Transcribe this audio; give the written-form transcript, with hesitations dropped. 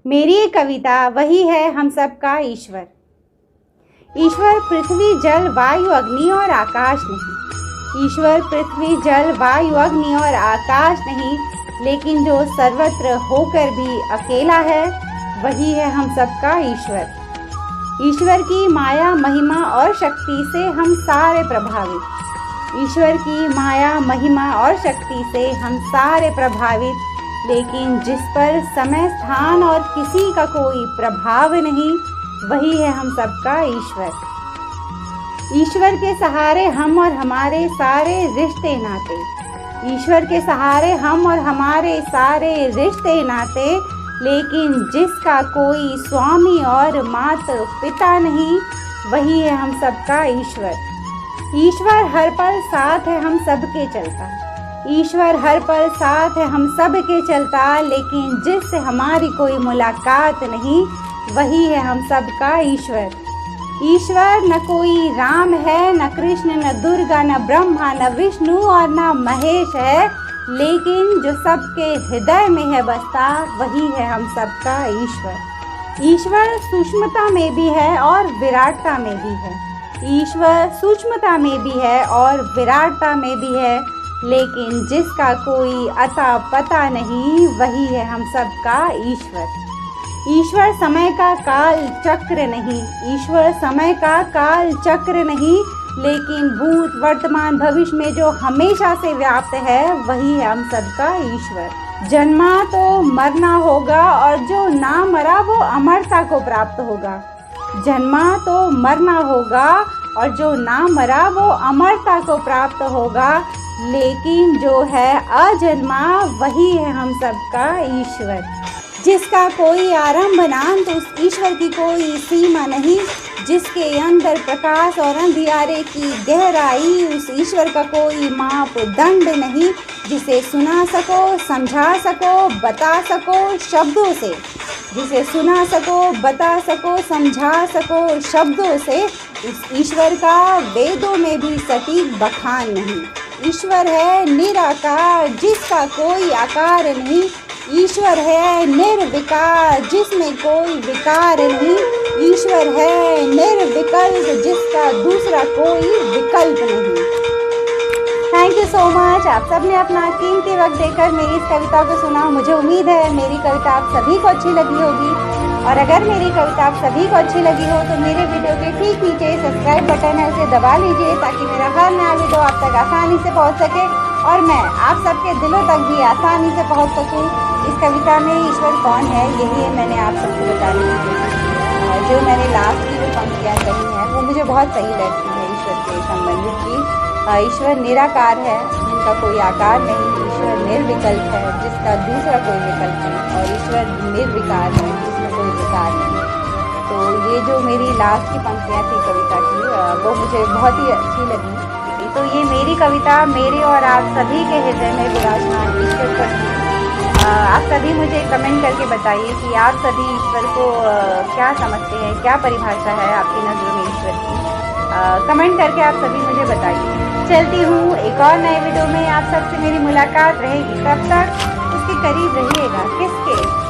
मेरी एक कविता वही है हम सबका ईश्वर। ईश्वर पृथ्वी जल वायु अग्नि और आकाश नहीं। ईश्वर पृथ्वी जल वायु अग्नि और आकाश नहीं, लेकिन जो सर्वत्र होकर भी अकेला है वही है हम सबका ईश्वर। ईश्वर की माया महिमा और शक्ति से हम सारे प्रभावित। ईश्वर की माया महिमा और शक्ति से हम सारे प्रभावित, लेकिन जिस पर समय स्थान और किसी का कोई प्रभाव नहीं वही है हम सबका ईश्वर। ईश्वर के सहारे हम और हमारे सारे रिश्ते नाते। ईश्वर के सहारे हम और हमारे सारे रिश्ते नाते, लेकिन जिसका कोई स्वामी और माता पिता नहीं वही है हम सबका ईश्वर। ईश्वर हर पल साथ है हम सबके चलता। ईश्वर हर पल साथ है हम सब के चलता, लेकिन जिससे हमारी कोई मुलाकात नहीं वही है हम सबका ईश्वर। ईश्वर न कोई राम है, न कृष्ण, न दुर्गा, न ब्रह्मा, न विष्णु और न महेश है, लेकिन जो सबके हृदय में है बसता वही है हम सबका ईश्वर। ईश्वर सूक्ष्मता में भी है और विराटता में भी है। ईश्वर सूक्ष्मता में भी है और विराटता में भी है, लेकिन जिसका कोई अता पता नहीं वही है हम सबका ईश्वर। ईश्वर समय का काल चक्र नहीं। ईश्वर समय का काल चक्र नहीं, लेकिन भूत वर्तमान भविष्य में जो हमेशा से व्याप्त है वही है हम सबका ईश्वर। जन्मा तो मरना होगा और जो ना मरा वो अमरता को प्राप्त होगा। जन्मा तो मरना होगा और जो ना मरा वो अमरता को प्राप्त होगा, लेकिन जो है अजन्मा वही है हम सबका ईश्वर। जिसका कोई आरंभ ना तो उस ईश्वर की कोई सीमा नहीं। जिसके अंदर प्रकाश और अंधियारे की गहराई, उस ईश्वर का कोई मापदंड नहीं। जिसे सुना सको, समझा सको, बता सको शब्दों से। जिसे सुना सको, बता सको, समझा सको शब्दों से, उस ईश्वर का वेदों में भी सटीक बखान नहीं। ईश्वर है निराकार जिसका कोई आकार नहीं। ईश्वर है निर्विकार जिसमें कोई विकार नहीं। ईश्वर है निर्विकल्प जिसका दूसरा कोई विकल्प नहीं। Thank you so much. आप सब ने अपना कीमती वक्त देकर मेरी इस कविता को सुना। मुझे उम्मीद है मेरी कविता आप सभी को अच्छी लगी होगी, और अगर मेरी कविता आप सभी को अच्छी लगी हो तो मेरे वीडियो के ठीक नीचे सब्सक्राइब बटन है, उसे दबा लीजिए ताकि मेरा हर नया वीडियो आप तक आसानी से पहुंच सके और मैं आप सबके दिलों तक भी आसानी से पहुंच सकूं। इस कविता में ईश्वर कौन है यही मैंने आप सबको बताने की कोशिश की है। जो मैंने लास्ट की जो पंक्तियाँ कही हैं वो मुझे बहुत सही लगती है ईश्वर के संबंधित की। ईश्वर निराकार है जिनका कोई आकार नहीं। ईश्वर निर्विकल्प है जिसका दूसरा कोई विकल्प नहीं, और ईश्वर निर्विकार है जिसमें कोई विकार नहीं। तो ये जो मेरी लास्ट की पंक्तियाँ थी कविता की वो मुझे बहुत ही अच्छी लगी। तो ये मेरी कविता मेरे और आप सभी के हृदय में विराजमान ईश्वर पर थी। आप सभी मुझे कमेंट करके बताइए कि आप सभी ईश्वर को क्या समझते हैं, क्या परिभाषा है आपकी नज़रों में ईश्वर की। कमेंट करके आप सभी मुझे बताइए। चलती हूँ एक और नए वीडियो में, आप सबसे मेरी मुलाकात रहेगी। तब तक उसके करीब रहिएगा। किसके?